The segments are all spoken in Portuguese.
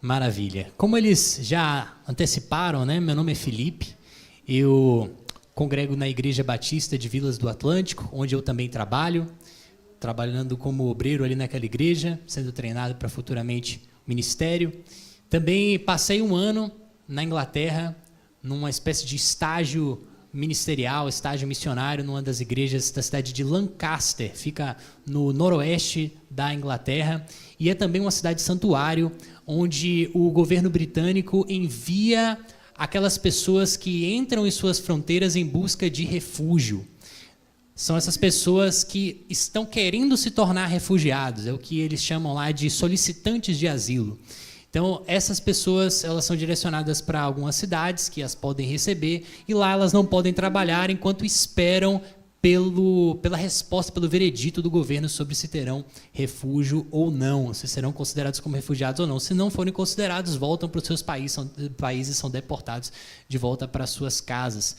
Maravilha. Como eles já anteciparam, né? Meu nome é Felipe, eu congrego na Igreja Batista de Vilas do Atlântico, onde eu também trabalhando como obreiro ali naquela igreja, sendo treinado para futuramente ministério. Também passei um ano na Inglaterra, numa espécie de estágio ministerial, estágio missionário, numa das igrejas da cidade de Lancaster, fica no noroeste da Inglaterra, e é também uma cidade santuário, onde o governo britânico envia aquelas pessoas que entram em suas fronteiras em busca de refúgio. São essas pessoas que estão querendo se tornar refugiados, é o que eles chamam lá de solicitantes de asilo. Então, essas pessoas, elas são direcionadas para algumas cidades que as podem receber, e lá elas não podem trabalhar enquanto esperam pela resposta, pelo veredito do governo sobre se terão refúgio ou não, se serão considerados como refugiados ou não. Se não forem considerados, voltam para os seus países, são deportados de volta para suas casas.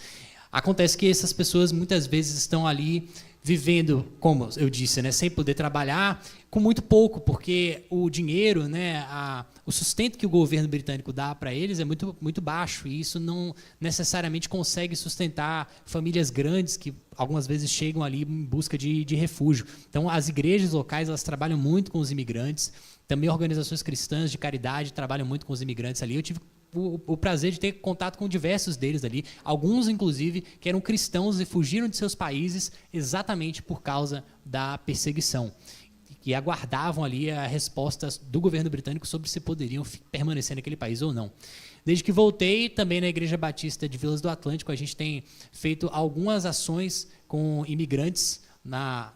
Acontece que essas pessoas muitas vezes estão ali vivendo, como eu disse, né, sem poder trabalhar, com muito pouco, porque o dinheiro, né, o sustento que o governo britânico dá para eles é muito, muito baixo, e isso não necessariamente consegue sustentar famílias grandes que algumas vezes chegam ali em busca de refúgio. Então, as igrejas locais, elas trabalham muito com os imigrantes, também organizações cristãs de caridade trabalham muito com os imigrantes ali. Eu tive o prazer de ter contato com diversos deles ali, alguns, inclusive, que eram cristãos e fugiram de seus países exatamente por causa da perseguição, e aguardavam ali a resposta do governo britânico sobre se poderiam permanecer naquele país ou não. Desde que voltei, também na Igreja Batista de Vilas do Atlântico, a gente tem feito algumas ações com imigrantes na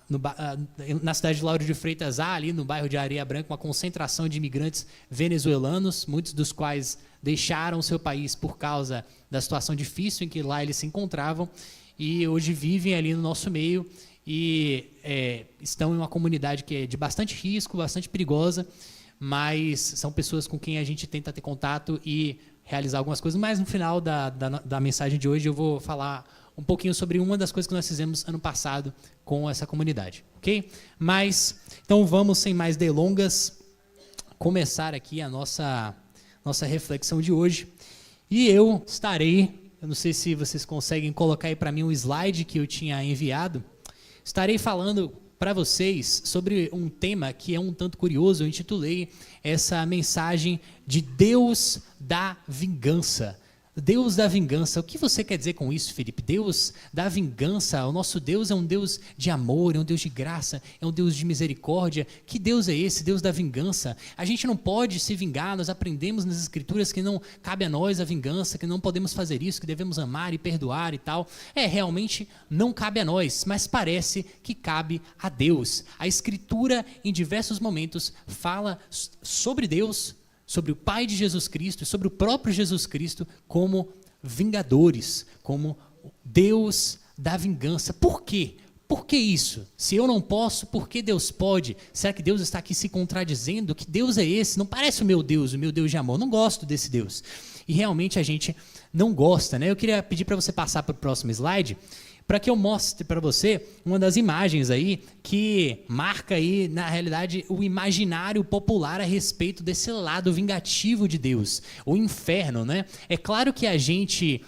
cidade de Lauro de Freitas, ali no bairro de Areia Branca, uma concentração de imigrantes venezuelanos, muitos dos quais deixaram o seu país por causa da situação difícil em que lá eles se encontravam, e hoje vivem ali no nosso meio e estão em uma comunidade que é de bastante risco, bastante perigosa, mas são pessoas com quem a gente tenta ter contato e realizar algumas coisas. Mas no final da mensagem de hoje eu vou falar um pouquinho sobre uma das coisas que nós fizemos ano passado com essa comunidade, ok? Mas, então vamos, sem mais delongas, começar aqui a nossa reflexão de hoje. E eu não sei se vocês conseguem colocar aí para mim um slide que eu tinha enviado, estarei falando para vocês sobre um tema que é um tanto curioso. Eu intitulei essa mensagem de Deus da Vingança. Deus da vingança. O que você quer dizer com isso, Felipe? Deus da vingança. O nosso Deus é um Deus de amor, é um Deus de graça, é um Deus de misericórdia. Que Deus é esse, Deus da vingança? A gente não pode se vingar, nós aprendemos nas Escrituras que não cabe a nós a vingança, que não podemos fazer isso, que devemos amar e perdoar e tal. Realmente não cabe a nós, mas parece que cabe a Deus. A Escritura, em diversos momentos, fala sobre Deus, sobre o Pai de Jesus Cristo e sobre o próprio Jesus Cristo como vingadores, como Deus da vingança. Por quê? Por que isso? Se eu não posso, por que Deus pode? Será que Deus está aqui se contradizendo? Que Deus é esse? Não parece o meu Deus de amor. Eu não gosto desse Deus. E realmente a gente não gosta, né? Eu queria pedir para você passar para o próximo slide, para que eu mostre para você uma das imagens aí que marca aí, na realidade, o imaginário popular a respeito desse lado vingativo de Deus, o inferno, né? É claro que a gente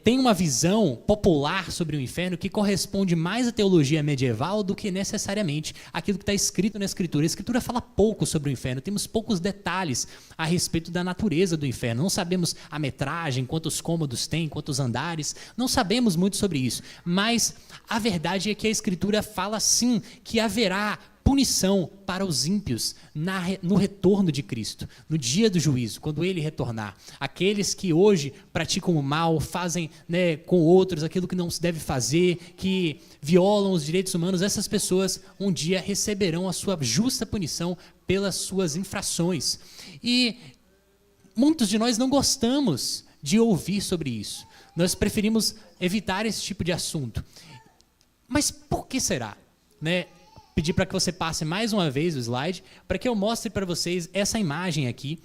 tem uma visão popular sobre o inferno que corresponde mais à teologia medieval do que necessariamente aquilo que está escrito na Escritura. A Escritura fala pouco sobre o inferno, temos poucos detalhes a respeito da natureza do inferno. Não sabemos a metragem, quantos cômodos tem, quantos andares, não sabemos muito sobre isso. Mas a verdade é que a Escritura fala sim que haverá punição para os ímpios no retorno de Cristo, no dia do juízo, quando ele retornar. Aqueles que hoje praticam o mal, fazem, né, com outros aquilo que não se deve fazer, que violam os direitos humanos, essas pessoas um dia receberão a sua justa punição pelas suas infrações. E muitos de nós não gostamos de ouvir sobre isso. Nós preferimos evitar esse tipo de assunto. Mas por que será? Né? Pedir para que você passe mais uma vez o slide, para que eu mostre para vocês essa imagem aqui,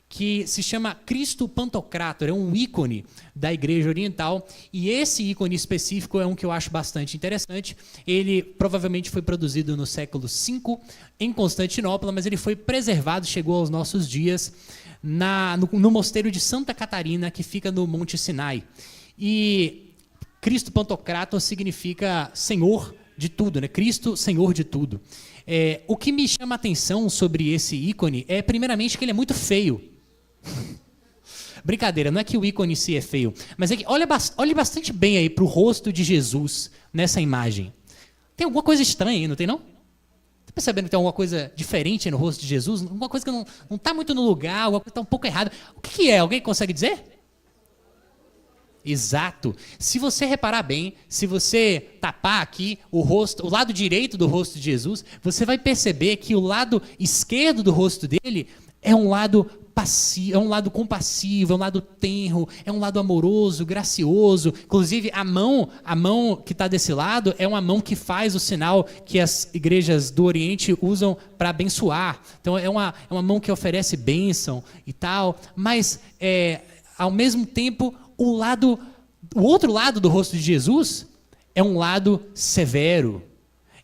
que se chama Cristo Pantocrátor, é um ícone da Igreja Oriental, e esse ícone específico é um que eu acho bastante interessante. Ele provavelmente foi produzido no século V em Constantinopla, mas ele foi preservado, chegou aos nossos dias no mosteiro de Santa Catarina, que fica no Monte Sinai. E Cristo Pantocrátor significa Senhor de tudo, né? Cristo, Senhor de tudo. O que me chama a atenção sobre esse ícone é, primeiramente, que ele é muito feio. Brincadeira, não é que o ícone em si é feio, mas é que olhe bastante bem aí para o rosto de Jesus nessa imagem. Tem alguma coisa estranha aí, não tem não? Está percebendo que tem alguma coisa diferente no rosto de Jesus? Alguma coisa que não está muito no lugar, alguma coisa que está um pouco errada. O que é? Alguém consegue dizer? Exato. Se você reparar bem, se você tapar aqui o lado direito do rosto de Jesus, você vai perceber que o lado esquerdo do rosto dele é um lado passivo, é um lado compassivo, é um lado tenro, é um lado amoroso, gracioso. Inclusive, a mão que está desse lado é uma mão que faz o sinal que as igrejas do Oriente usam para abençoar. Então, é uma mão que oferece bênção e tal, mas, ao mesmo tempo, o outro lado do rosto de Jesus é um lado severo,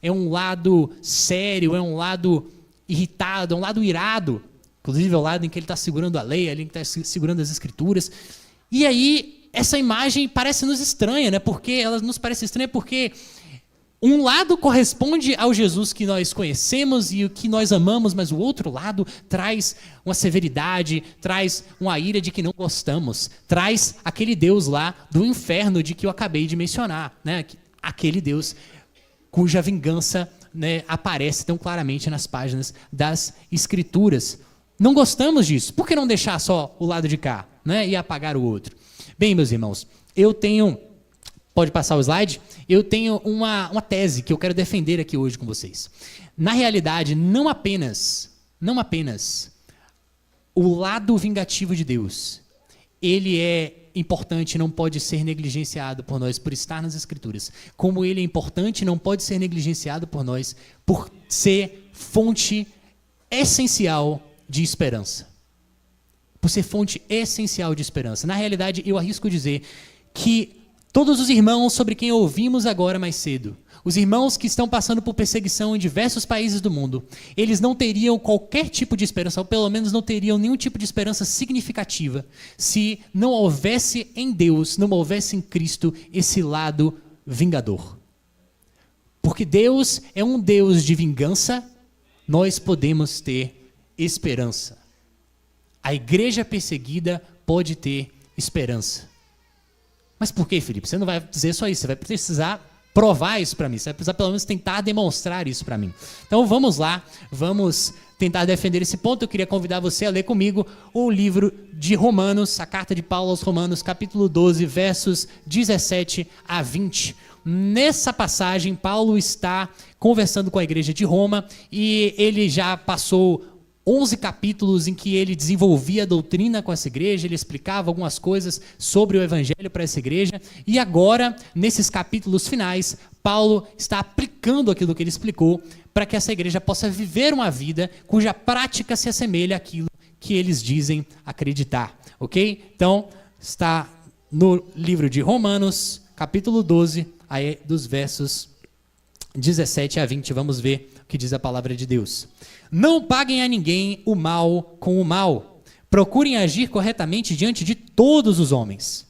é um lado sério, é um lado irritado, é um lado irado. Inclusive, é o lado em que ele está segurando a lei, ali em que está segurando as escrituras. E aí, essa imagem parece-nos estranha, né? Porque ela nos parece estranha porque um lado corresponde ao Jesus que nós conhecemos e o que nós amamos, mas o outro lado traz uma severidade, traz uma ira de que não gostamos, traz aquele Deus lá do inferno de que eu acabei de mencionar, né? Aquele Deus cuja vingança, né, aparece tão claramente nas páginas das Escrituras. Não gostamos disso. Por que não deixar só o lado de cá, né, e apagar o outro? Bem, meus irmãos, eu tenho... Pode passar o slide? Eu tenho uma tese que eu quero defender aqui hoje com vocês. Na realidade, não apenas o lado vingativo de Deus, ele é importante, não pode ser negligenciado por nós por estar nas Escrituras. Como ele é importante, não pode ser negligenciado por nós por ser fonte essencial de esperança. Por ser fonte essencial de esperança. Na realidade, eu arrisco dizer que todos os irmãos sobre quem ouvimos agora mais cedo, os irmãos que estão passando por perseguição em diversos países do mundo, eles não teriam qualquer tipo de esperança, ou pelo menos não teriam nenhum tipo de esperança significativa, se não houvesse em Deus, não houvesse em Cristo esse lado vingador. Porque Deus é um Deus de vingança, nós podemos ter esperança. A igreja perseguida pode ter esperança. Mas por que, Felipe? Você não vai dizer só isso, você vai precisar provar isso para mim, você vai precisar pelo menos tentar demonstrar isso para mim. Então vamos lá, vamos tentar defender esse ponto. Eu queria convidar você a ler comigo o livro de Romanos, a carta de Paulo aos Romanos, capítulo 12, versos 17 a 20. Nessa passagem, Paulo está conversando com a igreja de Roma e ele já passou 11 capítulos em que ele desenvolvia a doutrina com essa igreja, ele explicava algumas coisas sobre o evangelho para essa igreja, e agora, nesses capítulos finais, Paulo está aplicando aquilo que ele explicou para que essa igreja possa viver uma vida cuja prática se assemelha àquilo que eles dizem acreditar, ok? Então, está no livro de Romanos, capítulo 12, aí dos versos 17 a 20, vamos ver o que diz a palavra de Deus. Não paguem a ninguém o mal com o mal. Procurem agir corretamente diante de todos os homens.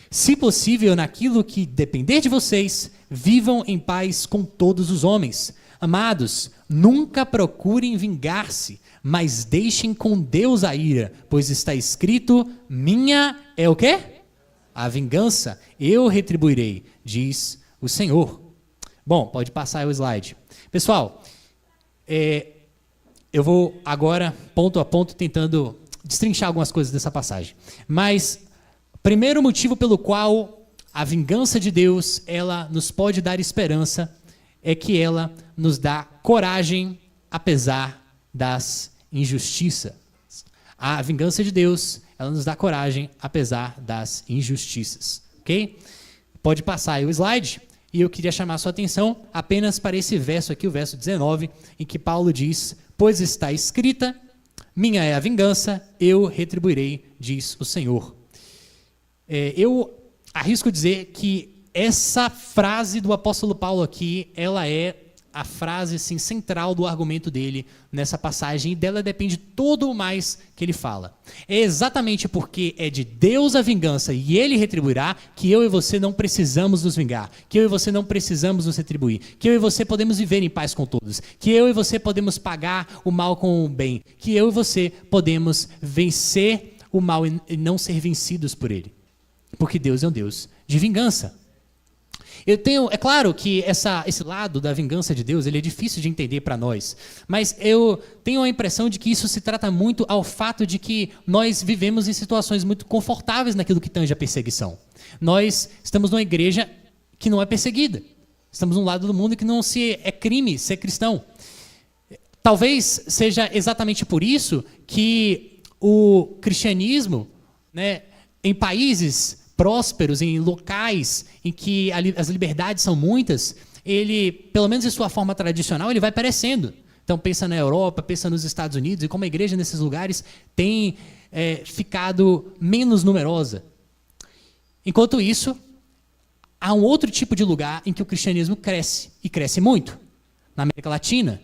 Se possível, naquilo que depender de vocês, vivam em paz com todos os homens. Amados, nunca procurem vingar-se, mas deixem com Deus a ira, pois está escrito, minha é o quê? A vingança, eu retribuirei, diz o Senhor. Bom, pode passar o slide. Pessoal, eu vou agora, ponto a ponto, tentando destrinchar algumas coisas dessa passagem. Mas, primeiro motivo pelo qual a vingança de Deus, ela nos pode dar esperança, é que ela nos dá coragem, apesar das injustiças. A vingança de Deus, ela nos dá coragem, apesar das injustiças. Ok? Pode passar aí o slide. E eu queria chamar a sua atenção apenas para esse verso aqui, o verso 19, em que Paulo diz, pois está escrita, Minha é a vingança, eu retribuirei, diz o Senhor. Eu arrisco dizer que essa frase do apóstolo Paulo aqui, ela é a frase assim, central do argumento dele nessa passagem, e dela depende todo o mais que ele fala. É exatamente porque é de Deus a vingança e ele retribuirá que eu e você não precisamos nos vingar, que eu e você não precisamos nos retribuir, que eu e você podemos viver em paz com todos, que eu e você podemos pagar o mal com o bem, que eu e você podemos vencer o mal e não ser vencidos por ele. Porque Deus é um Deus de vingança. É claro que esse lado da vingança de Deus, ele é difícil de entender para nós, mas eu tenho a impressão de que isso se trata muito ao fato de que nós vivemos em situações muito confortáveis naquilo que tange a perseguição. Nós estamos numa igreja que não é perseguida. Estamos num lado do mundo que não é crime ser cristão. Talvez seja exatamente por isso que o cristianismo, né, em países prósperos, em locais em que as liberdades são muitas, ele, pelo menos em sua forma tradicional, ele vai perecendo. Então pensa na Europa, pensa nos Estados Unidos, e como a igreja nesses lugares tem ficado menos numerosa. Enquanto isso, há um outro tipo de lugar em que o cristianismo cresce, e cresce muito. Na América Latina,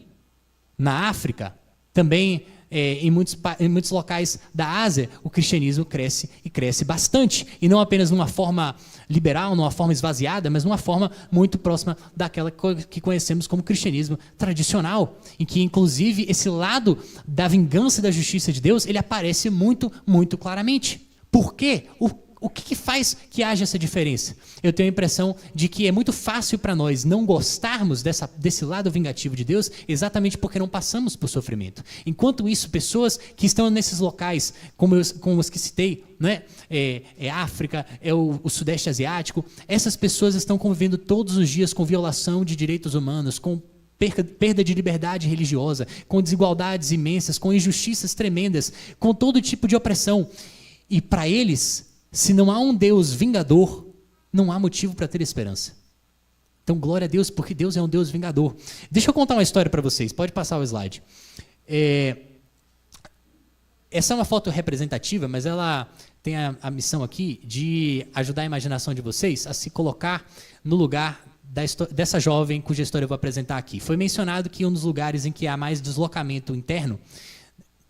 na África, também em muitos locais da Ásia, o cristianismo cresce e cresce bastante. E não apenas numa forma liberal, numa forma esvaziada, mas numa forma muito próxima daquela que conhecemos como cristianismo tradicional, em que, inclusive, esse lado da vingança e da justiça de Deus, ele aparece muito, muito claramente. Por quê? O que faz que haja essa diferença? Eu tenho a impressão de que é muito fácil para nós não gostarmos desse lado vingativo de Deus, exatamente porque não passamos por sofrimento. Enquanto isso, pessoas que estão nesses locais, como os que citei, né? África, o Sudeste Asiático, essas pessoas estão convivendo todos os dias com violação de direitos humanos, com perda de liberdade religiosa, com desigualdades imensas, com injustiças tremendas, com todo tipo de opressão. E para eles, se não há um Deus vingador, não há motivo para ter esperança. Então, glória a Deus, porque Deus é um Deus vingador. Deixa eu contar uma história para vocês. Pode passar o slide. Essa é uma foto representativa, mas ela tem a missão aqui de ajudar a imaginação de vocês a se colocar no lugar dessa jovem cuja história eu vou apresentar aqui. Foi mencionado que um dos lugares em que há mais deslocamento interno,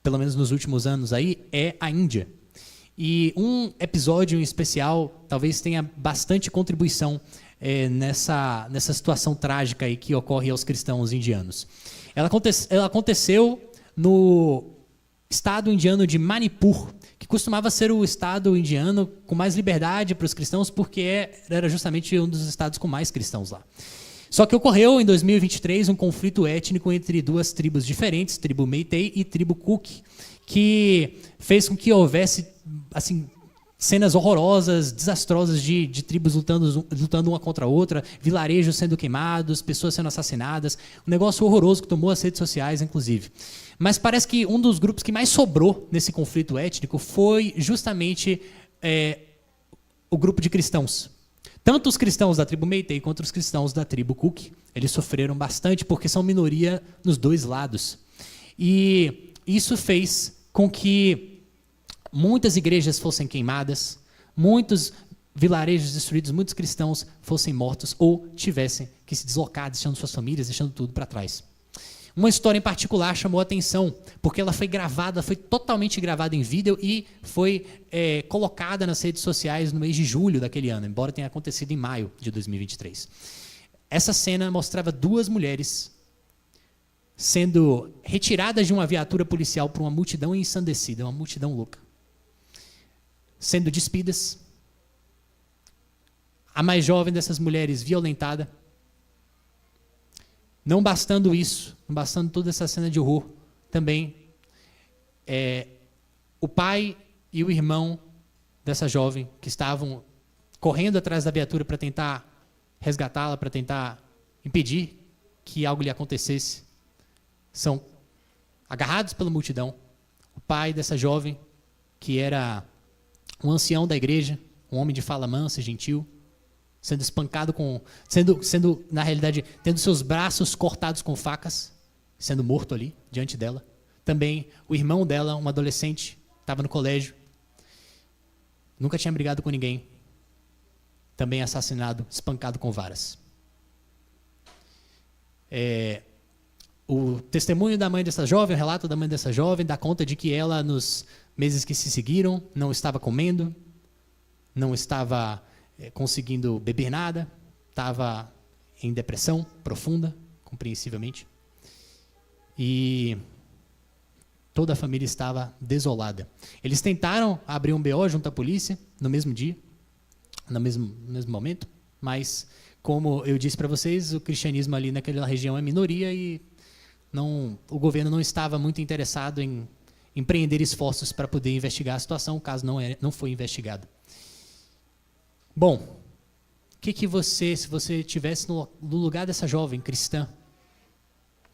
pelo menos nos últimos anos aí, é a Índia. E um episódio em especial talvez tenha bastante contribuição nessa situação trágica aí que ocorre aos cristãos indianos. Ela aconteceu no estado indiano de Manipur, que costumava ser o estado indiano com mais liberdade para os cristãos, porque era justamente um dos estados com mais cristãos lá. Só que ocorreu em 2023 um conflito étnico entre duas tribos diferentes, tribo Meitei e tribo Cook, que fez com que houvesse assim, cenas horrorosas, desastrosas de tribos lutando uma contra a outra, vilarejos sendo queimados, pessoas sendo assassinadas, um negócio horroroso que tomou as redes sociais, inclusive. Mas parece que um dos grupos que mais sobrou nesse conflito étnico foi justamente o grupo de cristãos. Tanto os cristãos da tribo Meitei quanto os cristãos da tribo Cook, eles sofreram bastante porque são minoria nos dois lados. E isso fez com que muitas igrejas fossem queimadas, muitos vilarejos destruídos, muitos cristãos fossem mortos ou tivessem que se deslocar, deixando suas famílias, deixando tudo para trás. Uma história em particular chamou a atenção, porque ela foi totalmente gravada em vídeo e foi colocada nas redes sociais no mês de julho daquele ano, embora tenha acontecido em maio de 2023. Essa cena mostrava duas mulheres sendo retiradas de uma viatura policial por uma multidão ensandecida, uma multidão louca, sendo despidas. A mais jovem dessas mulheres violentada. Não bastando isso, não bastando toda essa cena de horror, também o pai e o irmão dessa jovem que estavam correndo atrás da viatura para tentar resgatá-la, para tentar impedir que algo lhe acontecesse, são agarrados pela multidão. O pai dessa jovem, que era um ancião da igreja, um homem de fala mansa e gentil, sendo espancado sendo, na realidade, tendo seus braços cortados com facas, sendo morto ali, diante dela, Também o irmão dela, um adolescente, estava no colégio, nunca tinha brigado com ninguém, também assassinado, espancado com varas. O testemunho da mãe dessa jovem, o relato da mãe dessa jovem, dá conta de que ela, nos meses que se seguiram, não estava comendo, não estava conseguindo beber nada, estava em depressão profunda, compreensivelmente. E toda a família estava desolada. Eles tentaram abrir um BO junto à polícia no mesmo dia, no mesmo momento, mas, como eu disse para vocês, o cristianismo ali naquela região é minoria e o governo não estava muito interessado em empreender esforços para poder investigar a situação, o caso não foi investigado. Bom, que você, se você estivesse no lugar dessa jovem cristã,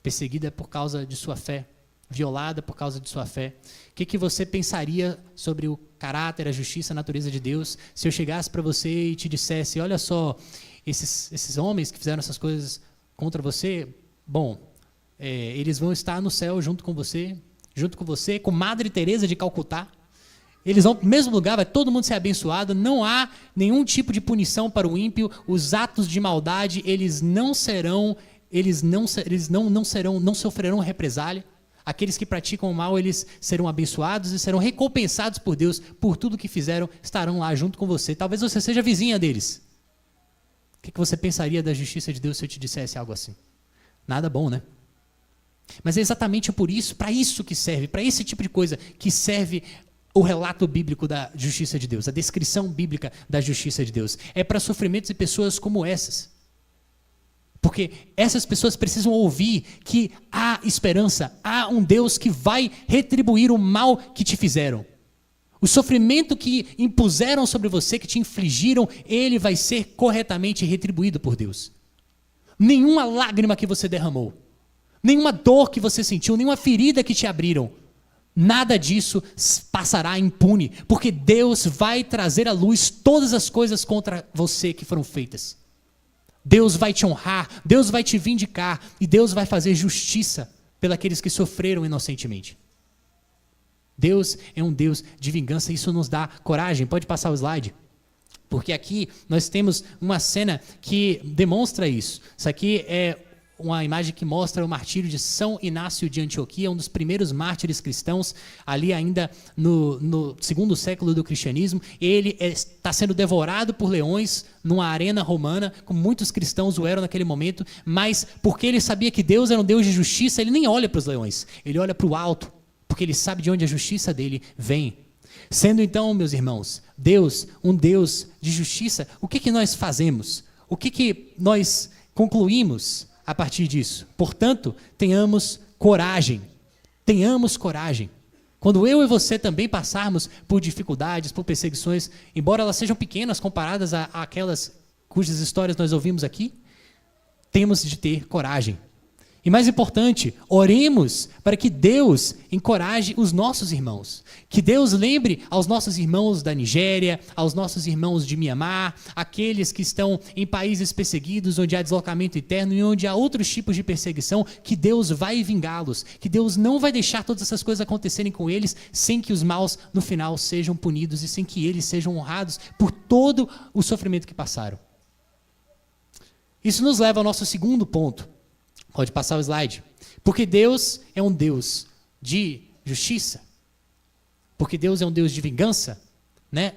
perseguida por causa de sua fé, violada por causa de sua fé, o que você pensaria sobre o caráter, a justiça, a natureza de Deus, se eu chegasse para você e te dissesse, olha só, esses homens que fizeram essas coisas contra você, bom, eles vão estar no céu junto com você, com Madre Teresa de Calcutá. Eles vão para o mesmo lugar, vai todo mundo ser abençoado, não há nenhum tipo de punição para o ímpio, os atos de maldade, eles não sofrerão represália. Aqueles que praticam o mal, eles serão abençoados e serão recompensados por Deus, por tudo que fizeram, estarão lá junto com você. Talvez você seja vizinha deles. O que você pensaria da justiça de Deus se eu te dissesse algo assim? Nada bom, né? Mas é exatamente por isso, para isso que serve, para esse tipo de coisa que serve o relato bíblico da justiça de Deus, a descrição bíblica da justiça de Deus. É para sofrimentos de pessoas como essas. Porque essas pessoas precisam ouvir que há esperança, há um Deus que vai retribuir o mal que te fizeram. O sofrimento que impuseram sobre você, que te infligiram, ele vai ser corretamente retribuído por Deus. Nenhuma lágrima que você derramou, nenhuma dor que você sentiu, nenhuma ferida que te abriram, nada disso passará impune, porque Deus vai trazer à luz todas as coisas contra você que foram feitas. Deus vai te honrar, Deus vai te vindicar e Deus vai fazer justiça pelos que sofreram inocentemente. Deus é um Deus de vingança, isso nos dá coragem. Pode passar o slide. Porque aqui nós temos uma cena que demonstra isso. Isso aqui é uma imagem que mostra o martírio de São Inácio de Antioquia, um dos primeiros mártires cristãos, ali ainda no segundo século do cristianismo. Ele está sendo devorado por leões numa arena romana, como muitos cristãos o eram naquele momento, mas porque ele sabia que Deus era um Deus de justiça, ele nem olha para os leões, ele olha para o alto, porque ele sabe de onde a justiça dele vem. Sendo então, meus irmãos, Deus, um Deus de justiça, o que nós fazemos? O que nós concluímos a partir disso? Portanto, tenhamos coragem. Tenhamos coragem. Quando eu e você também passarmos por dificuldades, por perseguições, embora elas sejam pequenas comparadas àquelas cujas histórias nós ouvimos aqui, temos de ter coragem. E mais importante, oremos para que Deus encoraje os nossos irmãos. Que Deus lembre aos nossos irmãos da Nigéria, aos nossos irmãos de Mianmar, aqueles que estão em países perseguidos, onde há deslocamento interno e onde há outros tipos de perseguição, que Deus vai vingá-los, que Deus não vai deixar todas essas coisas acontecerem com eles sem que os maus no final sejam punidos e sem que eles sejam honrados por todo o sofrimento que passaram. Isso nos leva ao nosso segundo ponto. Pode passar o slide. Porque Deus é um Deus de justiça, porque Deus é um Deus de vingança, né?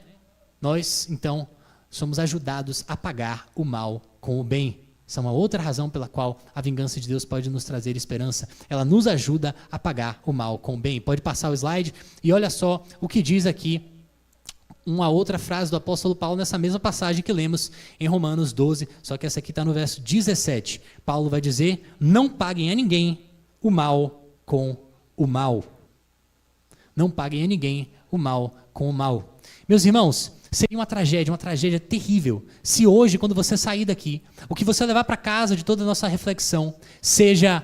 Nós, então, somos ajudados a pagar o mal com o bem. Essa é uma outra razão pela qual a vingança de Deus pode nos trazer esperança. Ela nos ajuda a pagar o mal com o bem. Pode passar o slide e olha só o que diz aqui uma outra frase do apóstolo Paulo nessa mesma passagem que lemos em Romanos 12, só que essa aqui está no verso 17. Paulo vai dizer, não paguem a ninguém o mal com o mal. Não paguem a ninguém o mal com o mal. Meus irmãos, seria uma tragédia terrível, se hoje, quando você sair daqui, o que você levar para casa de toda a nossa reflexão seja,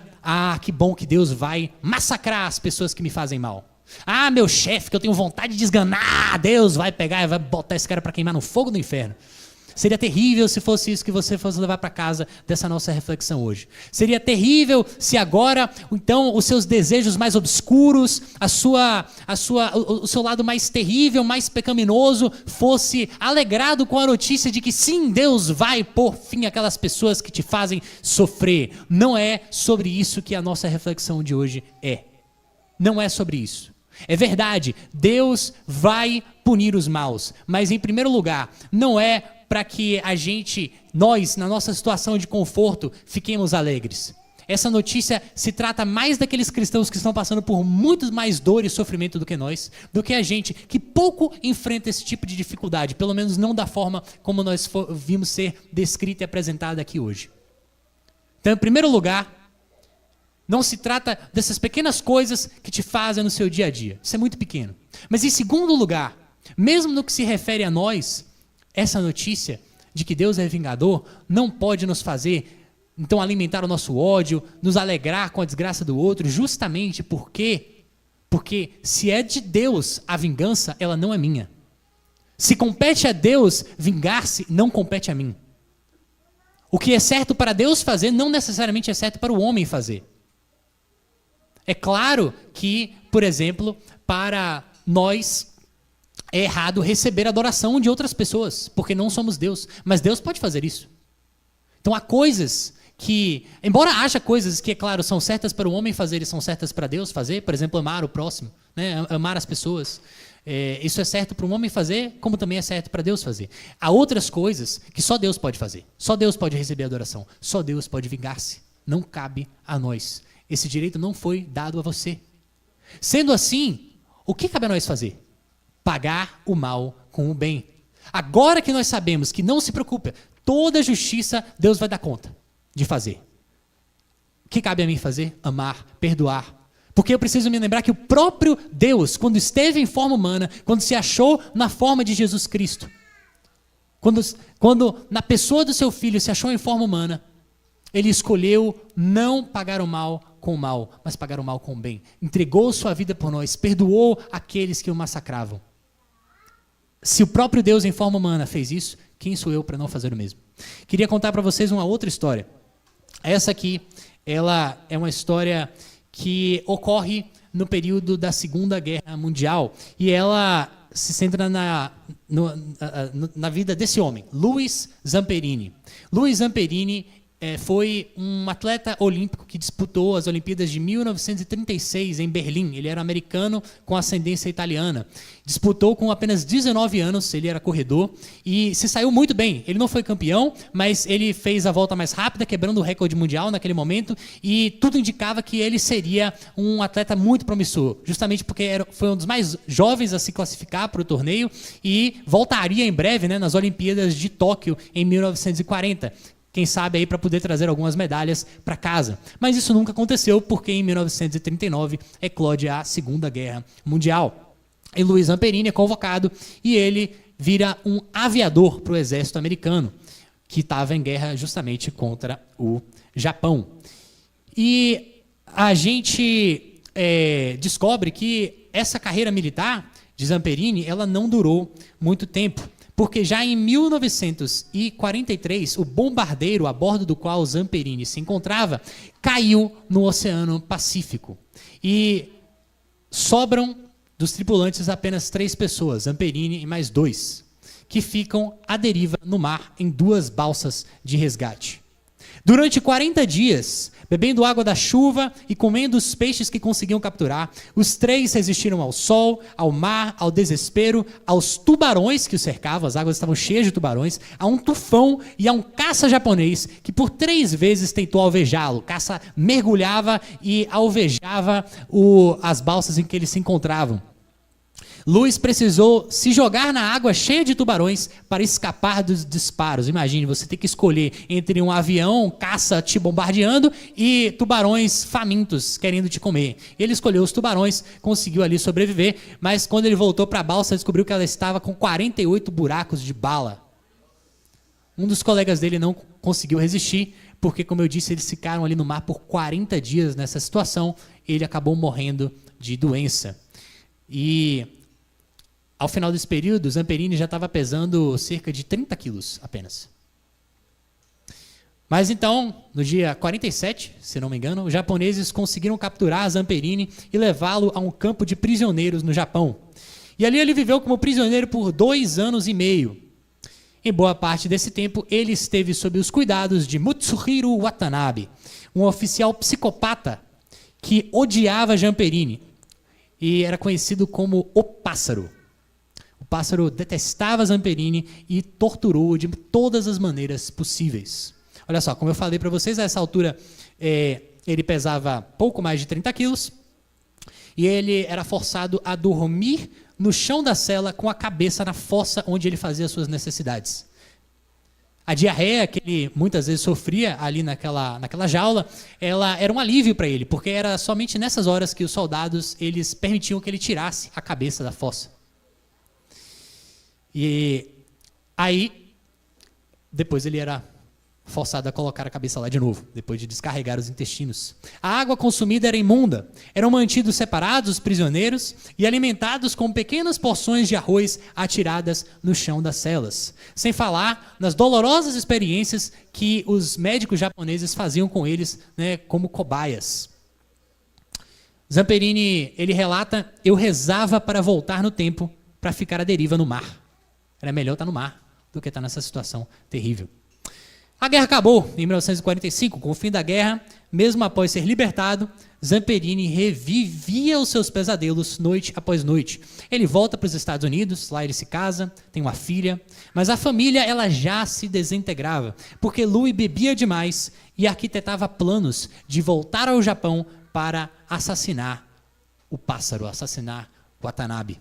que bom que Deus vai massacrar as pessoas que me fazem mal. Meu chefe, que eu tenho vontade de esganar, Deus vai pegar e vai botar esse cara para queimar no fogo do inferno. Seria terrível se fosse isso que você fosse levar para casa dessa nossa reflexão hoje. Seria terrível se agora, então, os seus desejos mais obscuros, o seu lado mais terrível, mais pecaminoso, fosse alegrado com a notícia de que sim, Deus vai pôr fim àquelas pessoas que te fazem sofrer. Não é sobre isso que a nossa reflexão de hoje é. Não é sobre isso. É verdade, Deus vai punir os maus, mas em primeiro lugar, não é para que nós, na nossa situação de conforto, fiquemos alegres. Essa notícia se trata mais daqueles cristãos que estão passando por muito mais dor e sofrimento do que nós, do que a gente que pouco enfrenta esse tipo de dificuldade, pelo menos não da forma como nós vimos ser descrita e apresentada aqui hoje. Então, em primeiro lugar, não se trata dessas pequenas coisas que te fazem no seu dia a dia. Isso é muito pequeno. Mas em segundo lugar, mesmo no que se refere a nós, essa notícia de que Deus é vingador não pode nos fazer, então, alimentar o nosso ódio, nos alegrar com a desgraça do outro, justamente porque se é de Deus a vingança, ela não é minha. Se compete a Deus vingar-se, não compete a mim. O que é certo para Deus fazer não necessariamente é certo para o homem fazer. É claro que, por exemplo, para nós é errado receber adoração de outras pessoas, porque não somos Deus, mas Deus pode fazer isso. Então há coisas que, embora haja coisas que, é claro, são certas para o homem fazer e são certas para Deus fazer, por exemplo, amar o próximo, né? Amar as pessoas, isso é certo para um homem fazer, como também é certo para Deus fazer. Há outras coisas que só Deus pode fazer, só Deus pode receber adoração, só Deus pode vingar-se, não cabe a nós. Esse direito não foi dado a você. Sendo assim, o que cabe a nós fazer? Pagar o mal com o bem. Agora que nós sabemos que, não se preocupe, toda justiça Deus vai dar conta de fazer. O que cabe a mim fazer? Amar, perdoar. Porque eu preciso me lembrar que o próprio Deus, quando esteve em forma humana, quando se achou na forma de Jesus Cristo, quando na pessoa do seu filho se achou em forma humana, ele escolheu não pagar o mal com o mal, mas pagar o mal com o bem. Entregou sua vida por nós, perdoou aqueles que o massacravam. Se o próprio Deus em forma humana fez isso, quem sou eu para não fazer o mesmo? Queria contar para vocês uma outra história. Essa aqui, ela é uma história que ocorre no período da Segunda Guerra Mundial, e ela se centra na vida desse homem, Louis Zamperini. Louis Zamperini foi um atleta olímpico que disputou as Olimpíadas de 1936 em Berlim. Ele era americano com ascendência italiana. Disputou com apenas 19 anos, ele era corredor e se saiu muito bem. Ele não foi campeão, mas ele fez a volta mais rápida, quebrando o recorde mundial naquele momento, e tudo indicava que ele seria um atleta muito promissor, justamente porque foi um dos mais jovens a se classificar para o torneio e voltaria em breve, né, nas Olimpíadas de Tóquio em 1940. Quem sabe aí para poder trazer algumas medalhas para casa. Mas isso nunca aconteceu porque em 1939 eclode a Segunda Guerra Mundial. E Louis Zamperini é convocado e ele vira um aviador para o exército americano, que estava em guerra justamente contra o Japão. E a gente descobre que essa carreira militar de Zamperini, ela não durou muito tempo. Porque já em 1943, o bombardeiro a bordo do qual Zamperini se encontrava caiu no Oceano Pacífico. E sobram dos tripulantes apenas 3 pessoas, Zamperini e mais 2, que ficam à deriva no mar em 2 balsas de resgate. Durante 40 dias, bebendo água da chuva e comendo os peixes que conseguiam capturar, os 3 resistiram ao sol, ao mar, ao desespero, aos tubarões que os cercavam, as águas estavam cheias de tubarões, a um tufão e a um caça japonês que por 3 vezes tentou alvejá-lo. O caça mergulhava e alvejava as balsas em que eles se encontravam. Louis precisou se jogar na água cheia de tubarões para escapar dos disparos. Imagine, você ter que escolher entre um avião, um caça te bombardeando e tubarões famintos querendo te comer. Ele escolheu os tubarões, conseguiu ali sobreviver, mas quando ele voltou para a balsa, descobriu que ela estava com 48 buracos de bala. Um dos colegas dele não conseguiu resistir, porque, como eu disse, eles ficaram ali no mar por 40 dias nessa situação. Ele acabou morrendo de doença. E ao final desse período, Zamperini já estava pesando cerca de 30 quilos apenas. Mas então, no dia 47, se não me engano, os japoneses conseguiram capturar Zamperini e levá-lo a um campo de prisioneiros no Japão. E ali ele viveu como prisioneiro por 2 anos e meio. Em boa parte desse tempo, ele esteve sob os cuidados de Mutsuhiro Watanabe, um oficial psicopata que odiava Zamperini e era conhecido como o Pássaro. O Pássaro detestava Zamperini e torturou-o de todas as maneiras possíveis. Olha só, como eu falei para vocês, a essa altura ele pesava pouco mais de 30 quilos e ele era forçado a dormir no chão da cela com a cabeça na fossa onde ele fazia suas necessidades. A diarreia que ele muitas vezes sofria ali naquela jaula, ela era um alívio para ele, porque era somente nessas horas que os soldados eles permitiam que ele tirasse a cabeça da fossa. E aí, depois ele era forçado a colocar a cabeça lá de novo, depois de descarregar os intestinos. A água consumida era imunda. Eram mantidos separados os prisioneiros e alimentados com pequenas porções de arroz atiradas no chão das celas. Sem falar nas dolorosas experiências que os médicos japoneses faziam com eles, né, como cobaias. Zamperini, ele relata: eu rezava para voltar no tempo para ficar à deriva no mar. Era melhor estar no mar do que estar nessa situação terrível. A guerra acabou em 1945, com o fim da guerra. Mesmo após ser libertado, Zamperini revivia os seus pesadelos noite após noite. Ele volta para os Estados Unidos, lá ele se casa, tem uma filha, mas a família ela já se desintegrava, porque Louis bebia demais e arquitetava planos de voltar ao Japão para assassinar o Pássaro, assassinar Watanabe.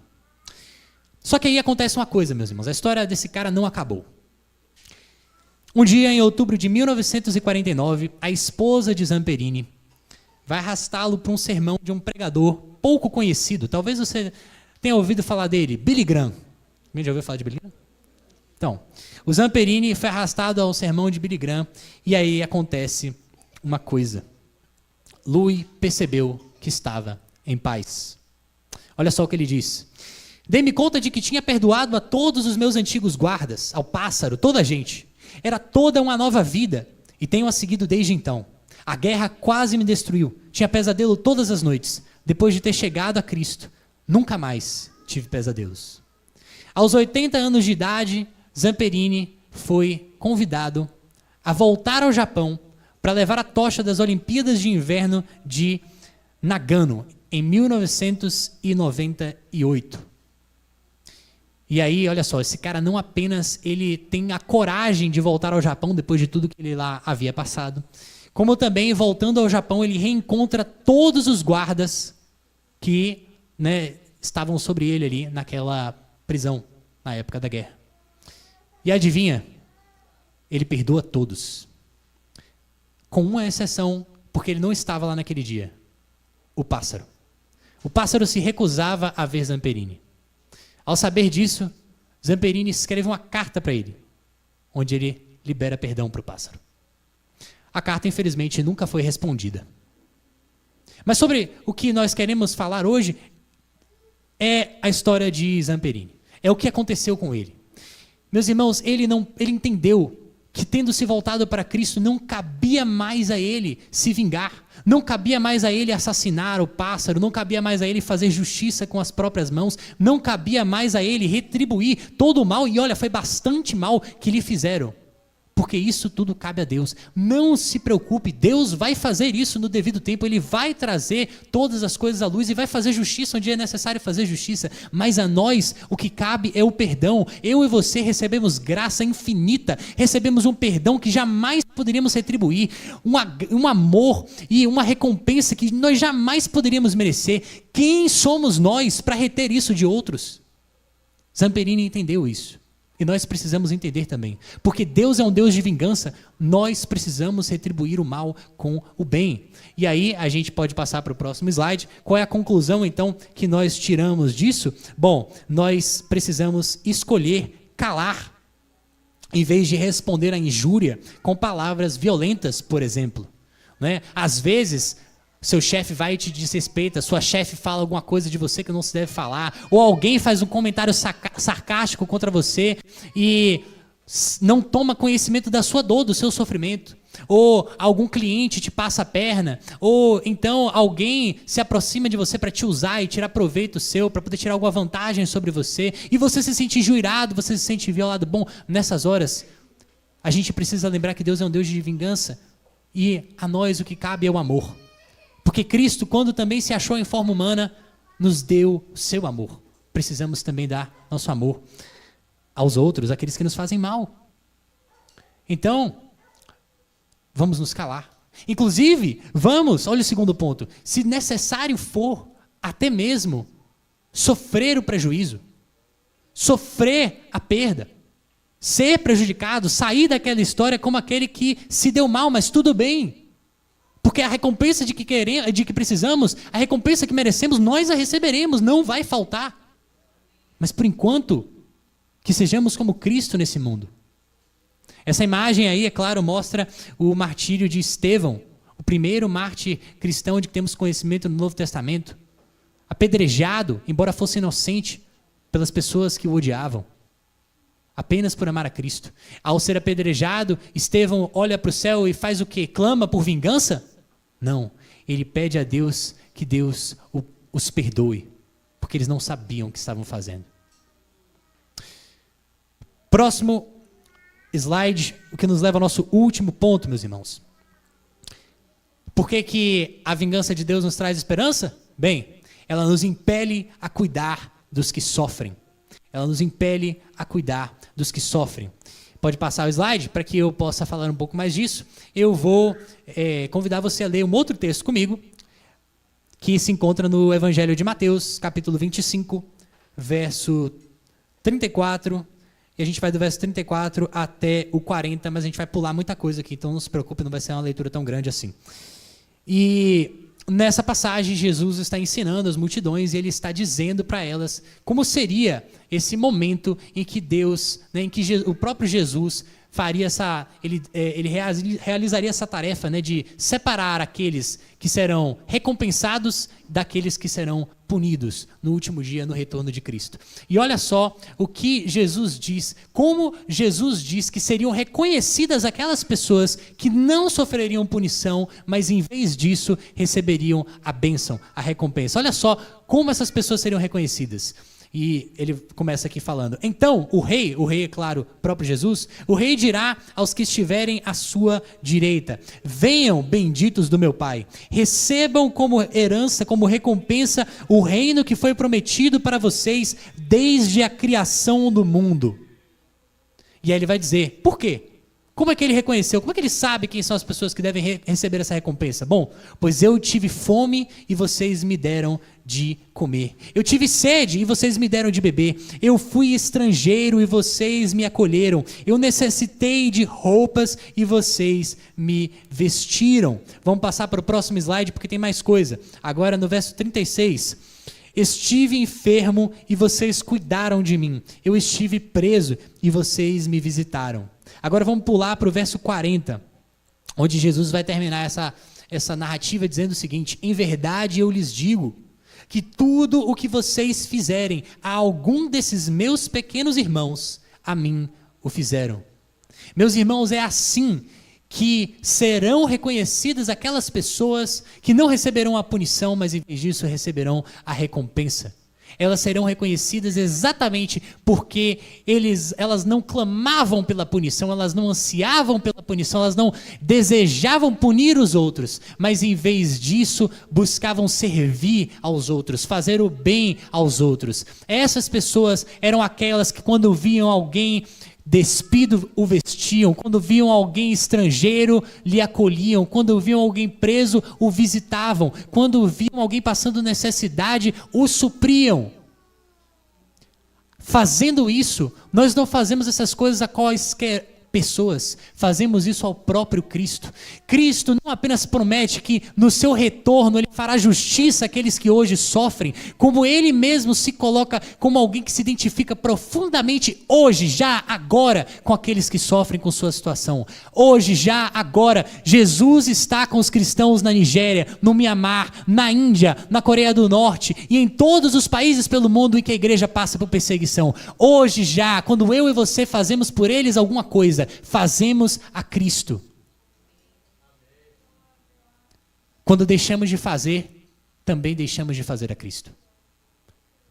Só que aí acontece uma coisa, meus irmãos, a história desse cara não acabou. Um dia, em outubro de 1949, a esposa de Zamperini vai arrastá-lo para um sermão de um pregador pouco conhecido. Talvez você tenha ouvido falar dele, Billy Graham. Alguém já ouviu falar de Billy Graham? Então, o Zamperini foi arrastado ao sermão de Billy Graham e aí acontece uma coisa. Louis percebeu que estava em paz. Olha só o que ele diz. Dei-me conta de que tinha perdoado a todos os meus antigos guardas, ao Pássaro, toda a gente. Era toda uma nova vida e tenho-a seguido desde então. A guerra quase me destruiu. Tinha pesadelo todas as noites. Depois de ter chegado a Cristo, nunca mais tive pesadelos. Aos 80 anos de idade, Zamperini foi convidado a voltar ao Japão para levar a tocha das Olimpíadas de Inverno de Nagano, em 1998. E aí, olha só, esse cara não apenas ele tem a coragem de voltar ao Japão depois de tudo que ele lá havia passado, como também, voltando ao Japão, ele reencontra todos os guardas que, né, estavam sobre ele ali naquela prisão, na época da guerra. E adivinha? Ele perdoa todos. Com uma exceção, porque ele não estava lá naquele dia. O Pássaro. O Pássaro se recusava a ver Zamperini. Ao saber disso, Zamperini escreve uma carta para ele, onde ele libera perdão para o Pássaro. A carta, infelizmente, nunca foi respondida. Mas sobre o que nós queremos falar hoje é a história de Zamperini. É o que aconteceu com ele. Meus irmãos, ele entendeu que, tendo se voltado para Cristo, não cabia mais a ele se vingar. Não cabia mais a ele assassinar o Pássaro, não cabia mais a ele fazer justiça com as próprias mãos, não cabia mais a ele retribuir todo o mal, e olha, foi bastante mal que lhe fizeram, porque isso tudo cabe a Deus. Não se preocupe, Deus vai fazer isso no devido tempo, Ele vai trazer todas as coisas à luz e vai fazer justiça onde é necessário fazer justiça, mas a nós o que cabe é o perdão. Eu e você recebemos graça infinita, recebemos um perdão que jamais poderíamos retribuir, um amor e uma recompensa que nós jamais poderíamos merecer. Quem somos nós para reter isso de outros? Zamperini entendeu isso. E nós precisamos entender também. Porque Deus é um Deus de vingança, nós precisamos retribuir o mal com o bem. E aí a gente pode passar para o próximo slide. Qual é a conclusão, então, que nós tiramos disso? Bom, nós precisamos escolher calar, em vez de responder à injúria com palavras violentas, por exemplo. Né? Às vezes, Seu chefe vai e te desrespeita, sua chefe fala alguma coisa de você que não se deve falar, ou alguém faz um comentário sarcástico contra você e não toma conhecimento da sua dor, do seu sofrimento, ou algum cliente te passa a perna, ou então alguém se aproxima de você para te usar e tirar proveito seu, para poder tirar alguma vantagem sobre você, e você se sente injuriado, você se sente violado. Bom, nessas horas, a gente precisa lembrar que Deus é um Deus de vingança, e a nós o que cabe é o amor. Porque Cristo, quando também se achou em forma humana, nos deu o seu amor. Precisamos também dar nosso amor aos outros, àqueles que nos fazem mal. Então, vamos nos calar. Inclusive, olha o segundo ponto, se necessário for, até mesmo sofrer o prejuízo, sofrer a perda, ser prejudicado, sair daquela história como aquele que se deu mal, mas tudo bem. Porque a recompensa de que precisamos, a recompensa que merecemos, nós a receberemos, não vai faltar. Mas por enquanto, que sejamos como Cristo nesse mundo. Essa imagem aí, é claro, mostra o martírio de Estevão, o primeiro mártir cristão de que temos conhecimento no Novo Testamento. Apedrejado, embora fosse inocente, pelas pessoas que o odiavam. Apenas por amar a Cristo. Ao ser apedrejado, Estevão olha para o céu e faz o quê? Clama por vingança? Não. Ele pede a Deus que Deus os perdoe, porque eles não sabiam o que estavam fazendo. Próximo slide, o que nos leva ao nosso último ponto, meus irmãos. Por que a vingança de Deus nos traz esperança? Bem, ela nos impele a cuidar dos que sofrem. Ela nos impele a cuidar dos que sofrem. Pode passar o slide para que eu possa falar um pouco mais disso. Eu vou convidar você a ler um outro texto comigo, que se encontra no Evangelho de Mateus, capítulo 25, verso 34. E a gente vai do verso 34 até o 40, mas a gente vai pular muita coisa aqui, então não se preocupe, não vai ser uma leitura tão grande assim. E nessa passagem, Jesus está ensinando as multidões e ele está dizendo para elas como seria esse momento em que Deus, em que o próprio Jesus faria ele realizaria essa tarefa, de separar aqueles que serão recompensados daqueles que serão punidos no último dia, no retorno de Cristo. E olha só o que Jesus diz, como Jesus diz que seriam reconhecidas aquelas pessoas que não sofreriam punição, mas em vez disso receberiam a bênção, a recompensa. Olha só como essas pessoas seriam reconhecidas. E ele começa aqui falando, então o rei é claro, o próprio Jesus, o rei dirá aos que estiverem à sua direita, venham benditos do meu Pai, recebam como herança, como recompensa, o reino que foi prometido para vocês desde a criação do mundo. E aí ele vai dizer, por quê? Como é que ele reconheceu? Como é que ele sabe quem são as pessoas que devem receber essa recompensa? Bom, pois eu tive fome e vocês me deram de comer. Eu tive sede e vocês me deram de beber. Eu fui estrangeiro e vocês me acolheram. Eu necessitei de roupas e vocês me vestiram. Vamos passar para o próximo slide porque tem mais coisa. Agora no verso 36. Estive enfermo e vocês cuidaram de mim. Eu estive preso e vocês me visitaram. Agora vamos pular para o verso 40, onde Jesus vai terminar essa narrativa dizendo o seguinte, em verdade eu lhes digo que tudo o que vocês fizerem a algum desses meus pequenos irmãos, a mim o fizeram. Meus irmãos, é assim que serão reconhecidas aquelas pessoas que não receberão a punição, mas em vez disso receberão a recompensa. Elas serão reconhecidas exatamente porque elas não clamavam pela punição, elas não ansiavam pela punição, elas não desejavam punir os outros, mas em vez disso buscavam servir aos outros, fazer o bem aos outros. Essas pessoas eram aquelas que quando viam alguém despido o vestiam, quando viam alguém estrangeiro lhe acolhiam, quando viam alguém preso o visitavam, quando viam alguém passando necessidade o supriam. Fazendo isso, nós não fazemos essas coisas a quaisquer pessoas, fazemos isso ao próprio Cristo. Cristo não apenas promete que no seu retorno ele fará justiça àqueles que hoje sofrem, como ele mesmo se coloca como alguém que se identifica profundamente hoje, já, agora, com aqueles que sofrem com sua situação. Hoje, já, agora, Jesus está com os cristãos na Nigéria, no Mianmar, na Índia, na Coreia do Norte e em todos os países pelo mundo em que a igreja passa por perseguição. Hoje, já, quando eu e você fazemos por eles alguma coisa, fazemos a Cristo. Quando deixamos de fazer, também deixamos de fazer a Cristo.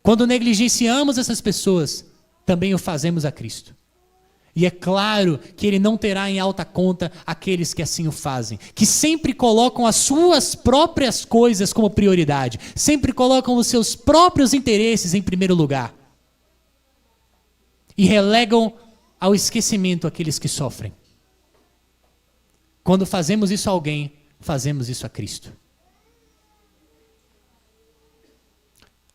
Quando negligenciamos essas pessoas, também o fazemos a Cristo. E é claro que ele não terá em alta conta aqueles que assim o fazem, que sempre colocam as suas próprias coisas como prioridade, sempre colocam os seus próprios interesses em primeiro lugar e relegam ao esquecimento aqueles que sofrem. Quando fazemos isso a alguém, fazemos isso a Cristo.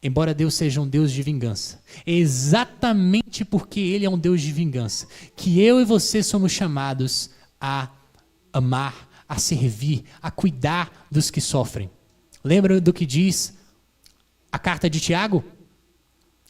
Embora Deus seja um Deus de vingança, é exatamente porque Ele é um Deus de vingança que eu e você somos chamados a amar, a servir, a cuidar dos que sofrem. Lembra do que diz a carta de Tiago?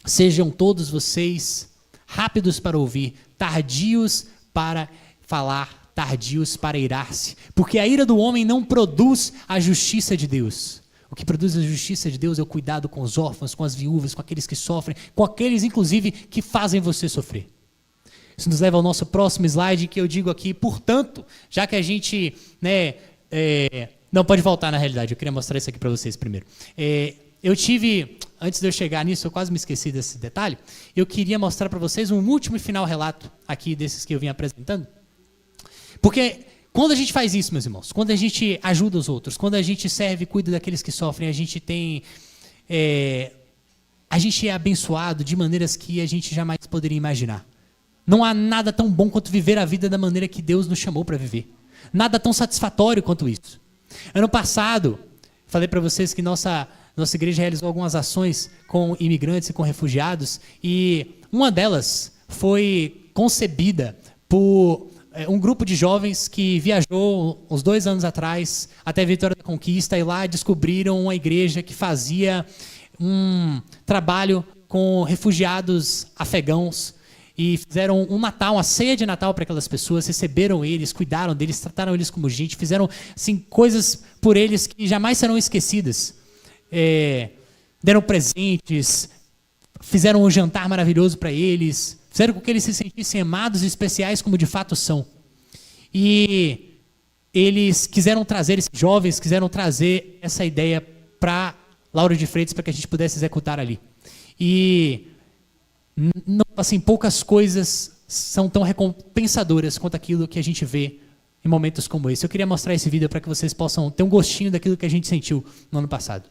Sejam todos vocês rápidos para ouvir, tardios para falar, tardios para irar-se, porque a ira do homem não produz a justiça de Deus. O que produz a justiça de Deus é o cuidado com os órfãos, com as viúvas, com aqueles que sofrem, com aqueles, inclusive, que fazem você sofrer. Isso nos leva ao nosso próximo slide, que eu digo aqui, portanto, já que a gente, não, pode voltar na realidade, eu queria mostrar isso aqui para vocês primeiro. Antes de eu chegar nisso, eu quase me esqueci desse detalhe, eu queria mostrar para vocês um último e final relato aqui desses que eu vim apresentando, porque quando a gente faz isso, meus irmãos, quando a gente ajuda os outros, quando a gente serve e cuida daqueles que sofrem, a gente é abençoado de maneiras que a gente jamais poderia imaginar. Não há nada tão bom quanto viver a vida da maneira que Deus nos chamou para viver. Nada tão satisfatório quanto isso. Ano passado, falei para vocês que nossa igreja realizou algumas ações com imigrantes e com refugiados, e uma delas foi concebida por um grupo de jovens que viajou uns 2 anos atrás até Vitória da Conquista, e lá descobriram uma igreja que fazia um trabalho com refugiados afegãos, e fizeram um Natal, uma ceia de Natal para aquelas pessoas, receberam eles, cuidaram deles, trataram eles como gente, fizeram assim, coisas por eles que jamais serão esquecidas. Deram presentes, fizeram um jantar maravilhoso para eles, fizeram com que eles se sentissem amados e especiais como de fato são. E eles quiseram trazer, esses jovens quiseram trazer essa ideia para Lauro de Freitas para que a gente pudesse executar ali. E não, assim, poucas coisas são tão recompensadoras quanto aquilo que a gente vê em momentos como esse. Eu queria mostrar esse vídeo para que vocês possam ter um gostinho daquilo que a gente sentiu no ano passado.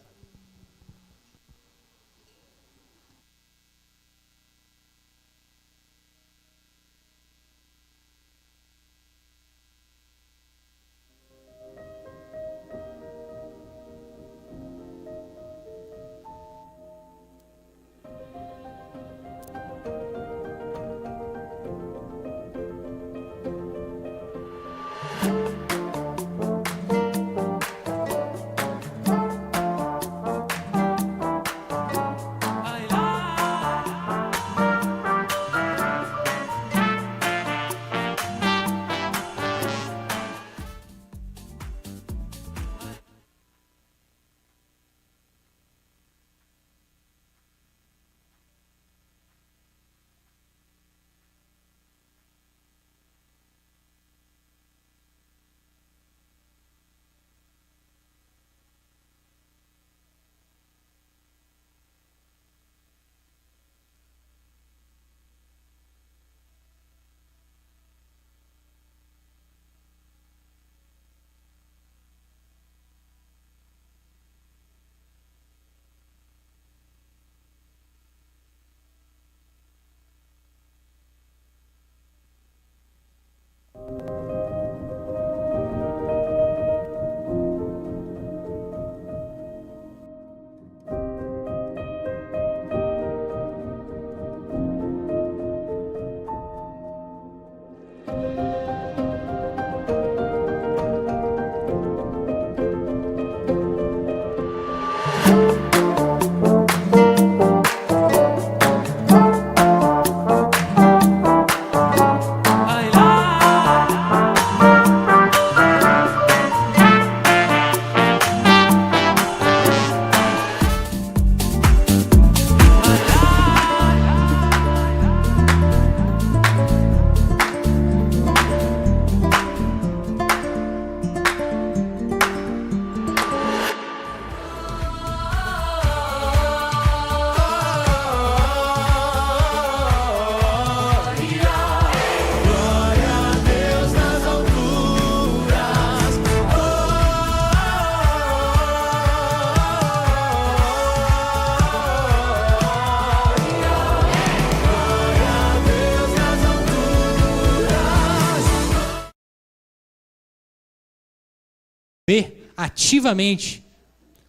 ver ativamente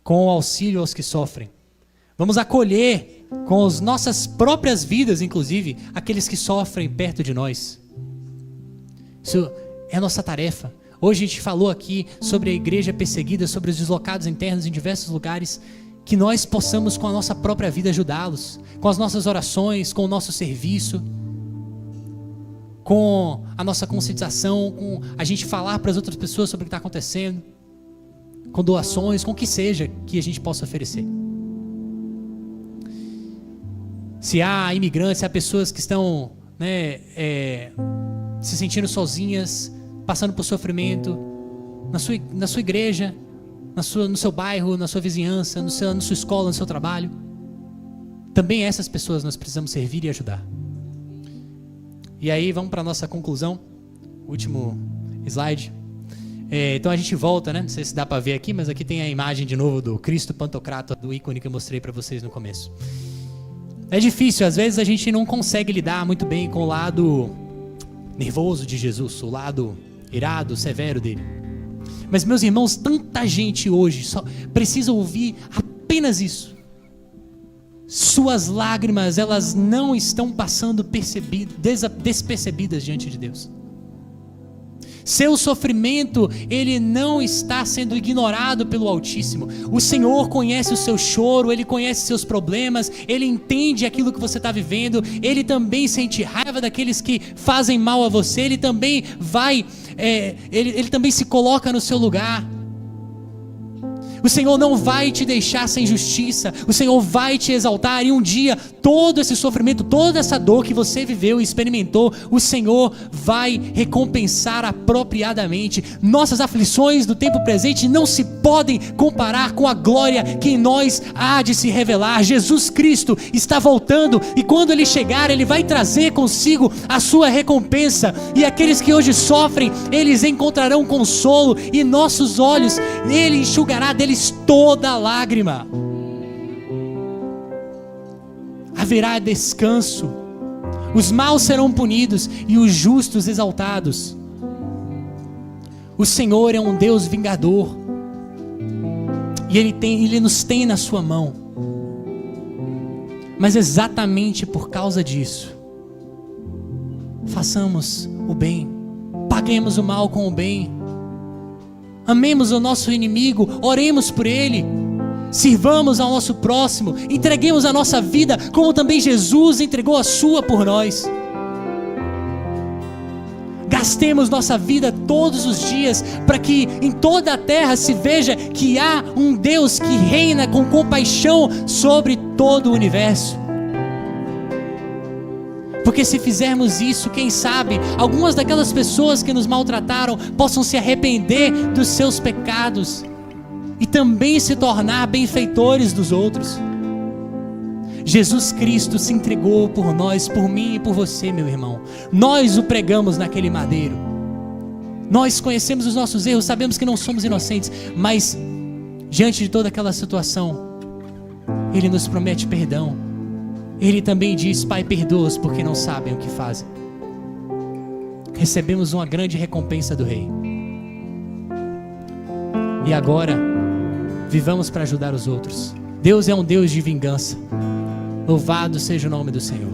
com o auxílio aos que sofrem. Vamos acolher com as nossas próprias vidas, inclusive, aqueles que sofrem perto de nós. Isso é a nossa tarefa. Hoje a gente falou aqui sobre a igreja perseguida, sobre os deslocados internos em diversos lugares, que nós possamos com a nossa própria vida ajudá-los, com as nossas orações, com o nosso serviço, com a nossa conscientização, com a gente falar para as outras pessoas sobre o que está acontecendo, com doações, com o que seja que a gente possa oferecer. Se há imigrantes, se há pessoas que estão se sentindo sozinhas, passando por sofrimento, na sua igreja, no seu bairro, na sua vizinhança, na sua escola, no seu trabalho, também essas pessoas nós precisamos servir e ajudar. E aí vamos para a nossa conclusão, último slide. Então a gente volta, né? Não sei se dá para ver aqui, mas aqui tem a imagem de novo do Cristo Pantocrator, do ícone que eu mostrei para vocês no começo. É difícil, às vezes a gente não consegue lidar muito bem com o lado nervoso de Jesus, o lado irado, severo dele. Mas meus irmãos, tanta gente hoje só precisa ouvir apenas isso. Suas lágrimas, elas não estão passando despercebidas diante de Deus. Seu sofrimento, ele não está sendo ignorado pelo Altíssimo. O Senhor conhece o seu choro, Ele conhece seus problemas, Ele entende aquilo que você está vivendo, Ele também sente raiva daqueles que fazem mal a você, Ele também Ele também se coloca no seu lugar. O Senhor não vai te deixar sem justiça, o Senhor vai te exaltar, e um dia todo esse sofrimento, toda essa dor que você viveu e experimentou, o Senhor vai recompensar apropriadamente. Nossas aflições do tempo presente não se podem comparar com a glória que em nós há de se revelar. Jesus Cristo está voltando, e quando Ele chegar, Ele vai trazer consigo a sua recompensa, e aqueles que hoje sofrem, eles encontrarão consolo, e nossos olhos, Ele enxugará deles toda lágrima. Haverá descanso, os maus serão punidos e os justos exaltados. O Senhor é um Deus vingador, e Ele nos tem na sua mão. Mas exatamente por causa disso, façamos o bem, paguemos o mal com o bem, amemos o nosso inimigo, oremos por ele, sirvamos ao nosso próximo, entreguemos a nossa vida como também Jesus entregou a sua por nós. Gastemos nossa vida todos os dias para que em toda a terra se veja que há um Deus que reina com compaixão sobre todo o universo. Porque se fizermos isso, quem sabe, algumas daquelas pessoas que nos maltrataram possam se arrepender dos seus pecados e também se tornar benfeitores dos outros. Jesus Cristo se entregou por nós, por mim e por você, meu irmão. Nós o pregamos naquele madeiro. Nós conhecemos os nossos erros, sabemos que não somos inocentes, mas diante de toda aquela situação, Ele nos promete perdão. Ele também diz: Pai, perdoa-os porque não sabem o que fazem. Recebemos uma grande recompensa do Rei. E agora, vivamos para ajudar os outros. Deus é um Deus de vingança. Louvado seja o nome do Senhor.